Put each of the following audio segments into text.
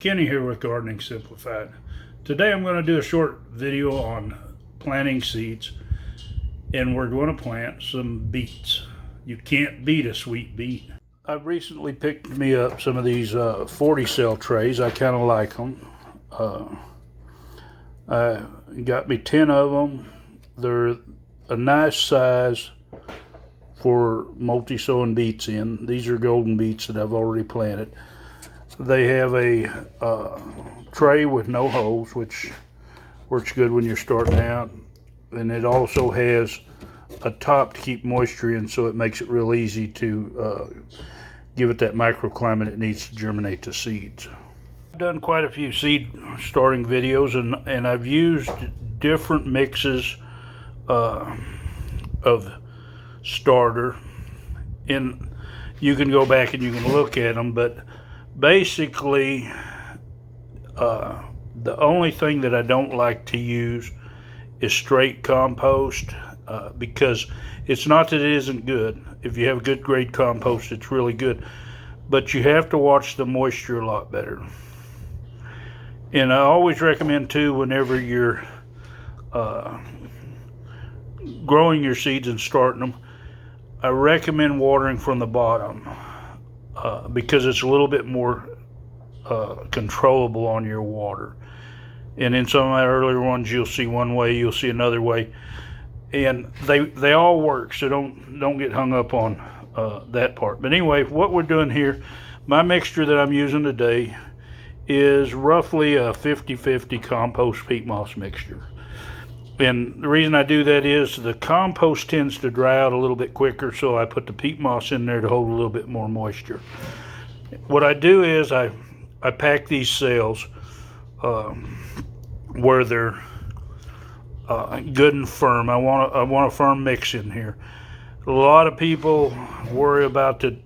Kenny here with Gardening Simplified. Today I'm going to do a short video on planting seeds, and we're going to plant some beets. You can't beat a sweet beet. I've recently picked me up some of these 40 cell trays. I kind of like them. I got me 10 of them. They're a nice size for multi-sowing beets in. These are golden beets that I've already planted. They have a tray with no holes, which works good when you're starting out. And it also has a top to keep moisture in, so it makes it real easy to give it that microclimate it needs to germinate the seeds. I've done quite a few seed starting videos, and I've used different mixes of starter. And you can go back and you can look at them, but basically, the only thing that I don't like to use is straight compost, because it's not that it isn't good. If you have good grade compost, it's really good, but you have to watch the moisture a lot better. And I always recommend too, whenever you're growing your seeds and starting them, I recommend watering from the bottom. Because it's a little bit more controllable on your water. And in some of my earlier ones, you'll see one way, you'll see another way, and they all work. So don't get hung up on that part. But anyway, what we're doing here, my mixture that I'm using today is roughly a 50-50 compost peat moss mixture. And the reason I do that is the compost tends to dry out a little bit quicker, so I put the peat moss in there to hold a little bit more moisture. What I do is I pack these cells where they're good and firm. I want a firm mix in here. A lot of people worry about that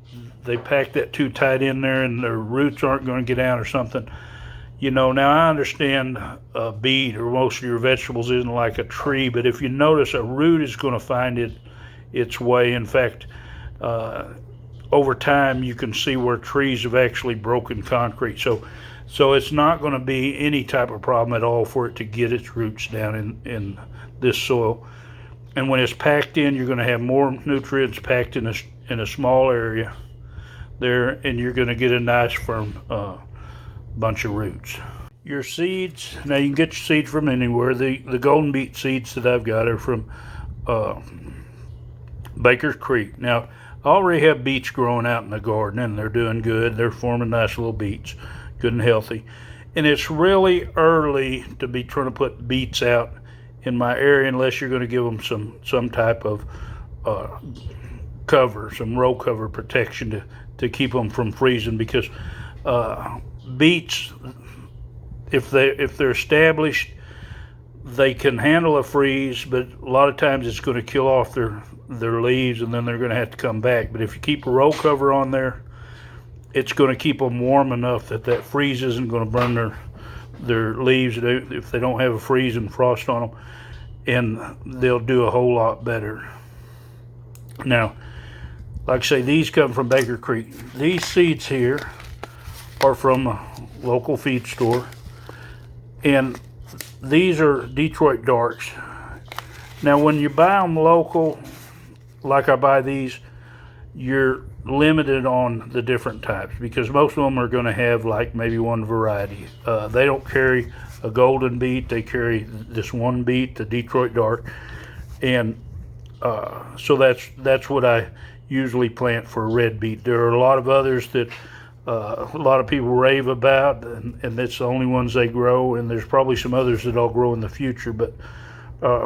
they pack that too tight in there and their roots aren't going to get out or something. You know, now I understand a beet or most of your vegetables isn't like a tree, but if you notice, a root is going to find its way. In fact, over time, you can see where trees have actually broken concrete. So it's not going to be any type of problem at all for it to get its roots down in this soil. And when it's packed in, you're going to have more nutrients packed in a small area there, and you're going to get a nice firm bunch of roots. Your seeds, now you can get your seeds from anywhere. The golden beet seeds that I've got are from Baker's Creek. Now I already have beets growing out in the garden, and they're doing good. They're forming nice little beets, good and healthy. And it's really early to be trying to put beets out in my area unless you're going to give them some type of cover, some row cover protection to keep them from freezing, because beets, if they're established, they can handle a freeze, but a lot of times it's going to kill off their leaves, and then they're going to have to come back. But if you keep a row cover on there, it's going to keep them warm enough that freeze isn't going to burn their leaves if they don't have a freeze and frost on them, and they'll do a whole lot better. Now, like I say, these come from Baker Creek. These seeds here are from a local feed store, and these are Detroit Darks. Now when you buy them local, like I buy these, you're limited on the different types, because most of them are going to have like maybe one variety. They don't carry a golden beet, they carry this one beet, the Detroit Dark, and so that's what I usually plant for a red beet. There are a lot of others that a lot of people rave about, and that's the only ones they grow, and there's probably some others that I'll grow in the future, but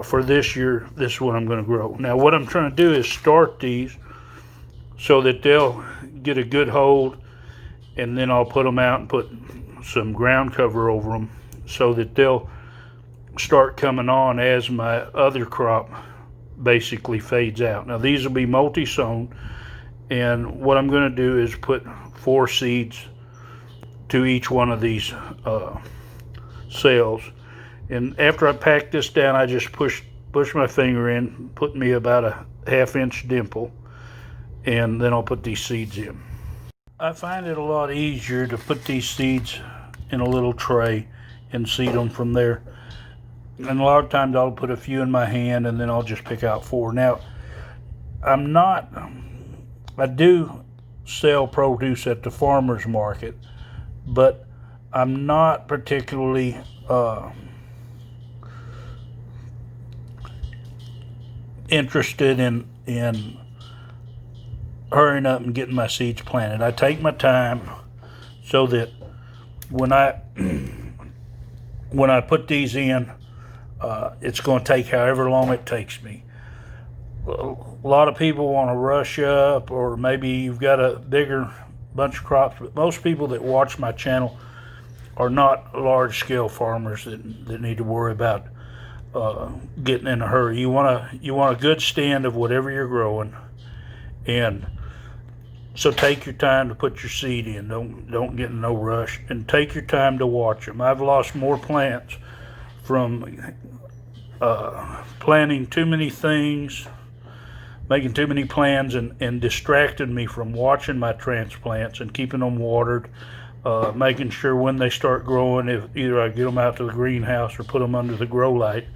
for this year, this is what I'm going to grow. Now what I'm trying to do is start these so that they'll get a good hold, and then I'll put them out and put some ground cover over them so that they'll start coming on as my other crop basically fades out. Now these will be multi-sown, and what I'm going to do is put 4 seeds to each one of these cells. And after I pack this down, I just push my finger in, put me about a 1/2 inch dimple, and then I'll put these seeds in. I find it a lot easier to put these seeds in a little tray and seed them from there. And a lot of times I'll put a few in my hand and then I'll just pick out 4. Now, I do sell produce at the farmer's market, but I'm not particularly interested in hurrying up and getting my seeds planted. I take my time so that when I put these in, it's going to take however long it takes me. A lot of people want to rush up, or maybe you've got a bigger bunch of crops, but most people that watch my channel are not large-scale farmers that need to worry about getting in a hurry. You want a good stand of whatever you're growing, and so take your time to put your seed in. Don't get in no rush, and take your time to watch them. I've lost more plants from planting too many things, making too many plans, and distracting me from watching my transplants and keeping them watered, making sure when they start growing, if either I get them out to the greenhouse or put them under the grow light.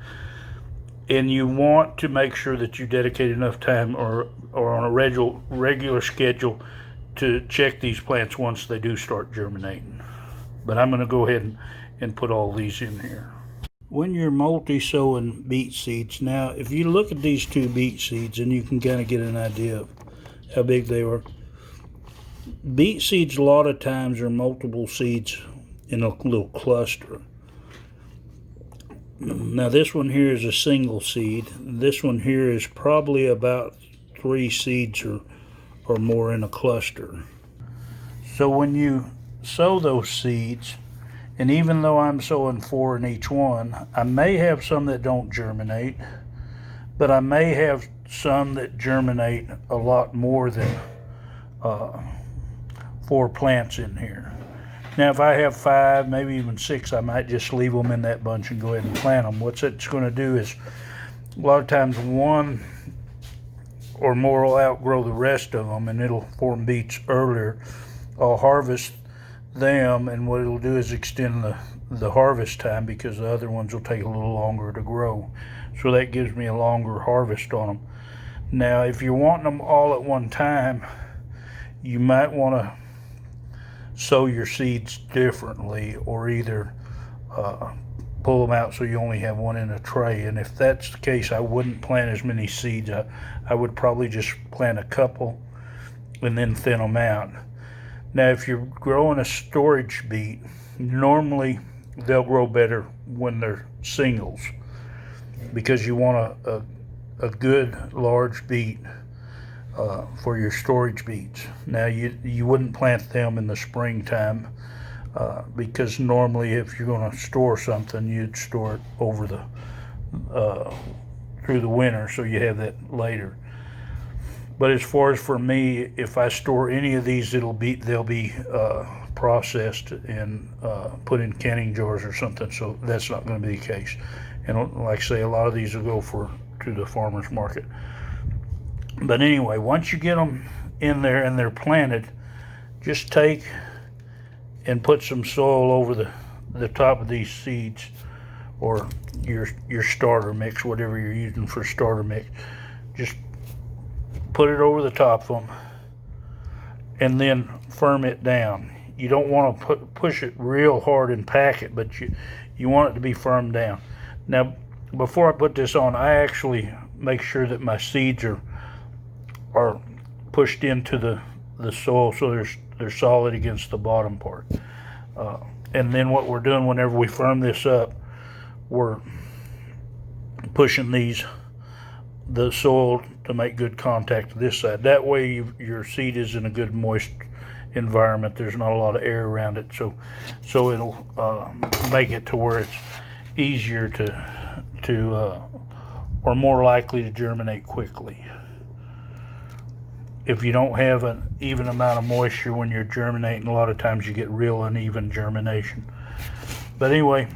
And you want to make sure that you dedicate enough time or on a regular schedule to check these plants once they do start germinating. But I'm going to go ahead and put all these in here. When you're multi-sowing beet seeds, now if you look at these 2 beet seeds, and you can kind of get an idea of how big they are. Beet seeds a lot of times are multiple seeds in a little cluster. Now this one here is a single seed. This one here is probably about 3 seeds or more in a cluster. So when you sow those seeds, and even though I'm sowing 4 in each one, I may have some that don't germinate, but I may have some that germinate a lot more than 4 plants in here. Now, if I have 5, maybe even 6, I might just leave them in that bunch and go ahead and plant them. What it's going to do is, a lot of times, 1 or more will outgrow the rest of them, and it'll form beets earlier. I'll harvest them, and what it'll do is extend the harvest time, because the other ones will take a little longer to grow. So that gives me a longer harvest on them. Now, if you're wanting them all at one time, you might want to sow your seeds differently, or either pull them out so you only have 1 in a tray. And if that's the case, I wouldn't plant as many seeds. I would probably just plant a couple and then thin them out. Now, if you're growing a storage beet, normally they'll grow better when they're singles, because you want a good large beet for your storage beets. Now, you wouldn't plant them in the springtime, because normally if you're going to store something, you'd store it over through the winter, so you have that later. But as far as for me, if I store any of these, they'll be processed and put in canning jars or something. So that's not going to be the case. And like I say, a lot of these will go to the farmer's market. But anyway, once you get them in there and they're planted, just take and put some soil over the top of these seeds, or your starter mix, whatever you're using for starter mix. Just put it over the top of them and then firm it down. You don't want to push it real hard and pack it, but you want it to be firmed down. Now, before I put this on, I actually make sure that my seeds are pushed into the soil so they're solid against the bottom part. And then what we're doing whenever we firm this up, we're pushing the soil to make good contact to this side. That way your seed is in a good moist environment. There's not a lot of air around it, so it'll make it to where it's easier to or more likely to germinate quickly. If you don't have an even amount of moisture when you're germinating, a lot of times you get real uneven germination. But anyway,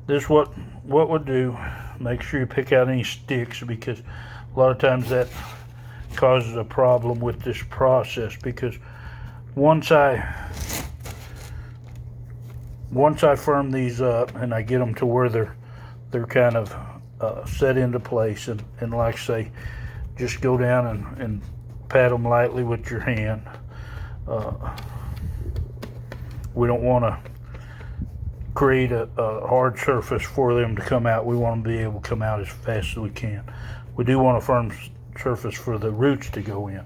this what we'll do. Make sure you pick out any sticks, because a lot of times that causes a problem with this process, because once I once I firm these up and I get them to where they're kind of set into place, and like I say, just go down and pat them lightly with your hand. We don't want to create a hard surface for them to come out. We want them to be able to come out as fast as we can. We do want a firm surface for the roots to go in.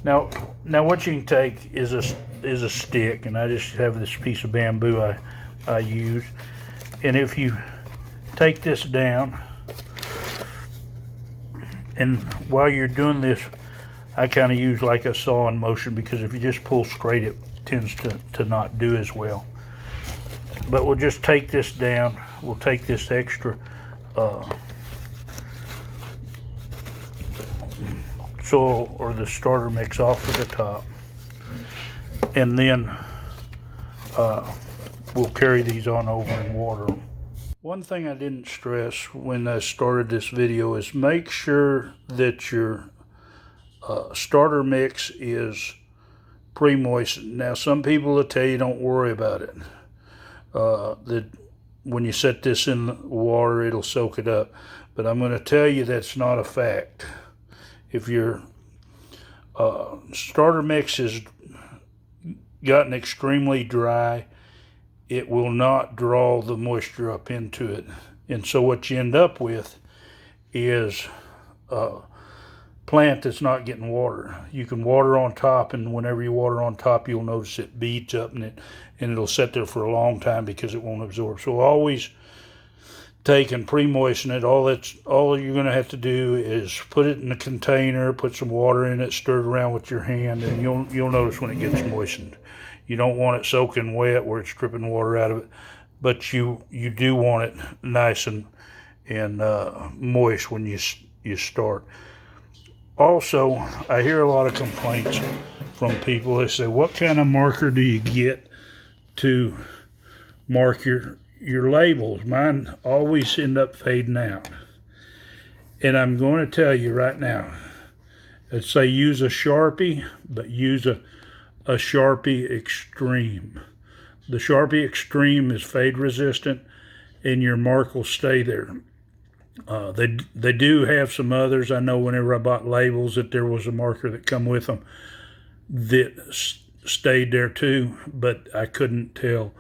Now what you can take is a stick, and I just have this piece of bamboo I use. And if you take this down, and while you're doing this, I kind of use like a sawing motion, because if you just pull straight, it tends to not do as well. But we'll just take this down. We'll take this extra soil or the starter mix off of the top, and then we'll carry these on over and water them. One thing I didn't stress when I started this video is make sure that your starter mix is pre-moistened. Now, some people will tell you don't worry about it, that when you set this in the water it'll soak it up, but I'm going to tell you that's not a fact. If your starter mix has gotten extremely dry, it will not draw the moisture up into it. And so what you end up with is a plant that's not getting water. You can water on top, and whenever you water on top, you'll notice it beads up, and it'll sit there for a long time because it won't absorb. So always take and pre-moisten it. All you're going to have to do is put it in a container, put some water in it, stir it around with your hand, and you'll notice when it gets moistened. You don't want it soaking wet where it's dripping water out of it, but you do want it nice and moist when you start. Also, I hear a lot of complaints from people. They say, what kind of marker do you get to mark your labels? Mine always end up fading out. And I'm going to tell you right now, I'd say use a Sharpie, but use a Sharpie Extreme. The Sharpie Extreme is fade resistant, and your mark will stay there. They do have some others. I know whenever I bought labels that there was a marker that come with them that stayed there too, but I couldn't tell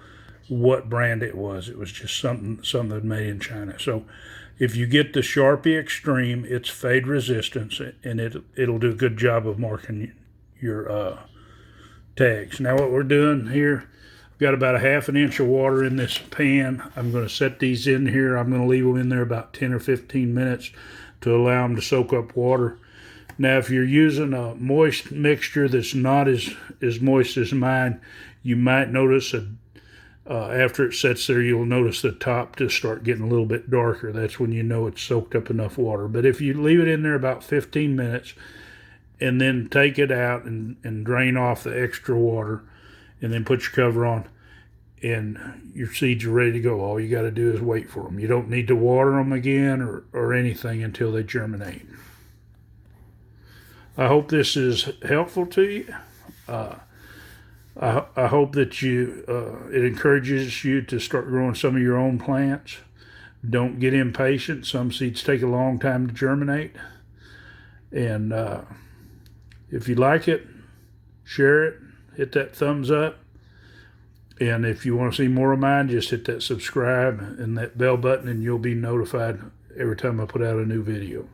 what brand it was. It was just something made in China. So if you get the Sharpie Extreme, it's fade resistance, and it'll do a good job of marking your tags. Now what we're doing here, I've got about a ½ inch of water in this pan. I'm going to set these in here. I'm going to leave them in there about 10 or 15 minutes to allow them to soak up water. Now if you're using a moist mixture that's not as moist as mine, you might notice after it sets there, you'll notice the top just start getting a little bit darker. That's when you know it's soaked up enough water. But if you leave it in there about 15 minutes and then take it out and drain off the extra water and then put your cover on, and your seeds are ready to go. All you got to do is wait for them. You don't need to water them again or anything until they germinate. I hope this is helpful to you. I hope that it encourages you to start growing some of your own plants. Don't get impatient. Some seeds take a long time to germinate. And if you like it, share it, hit that thumbs up. And if you want to see more of mine, just hit that subscribe and that bell button, and you'll be notified every time I put out a new video.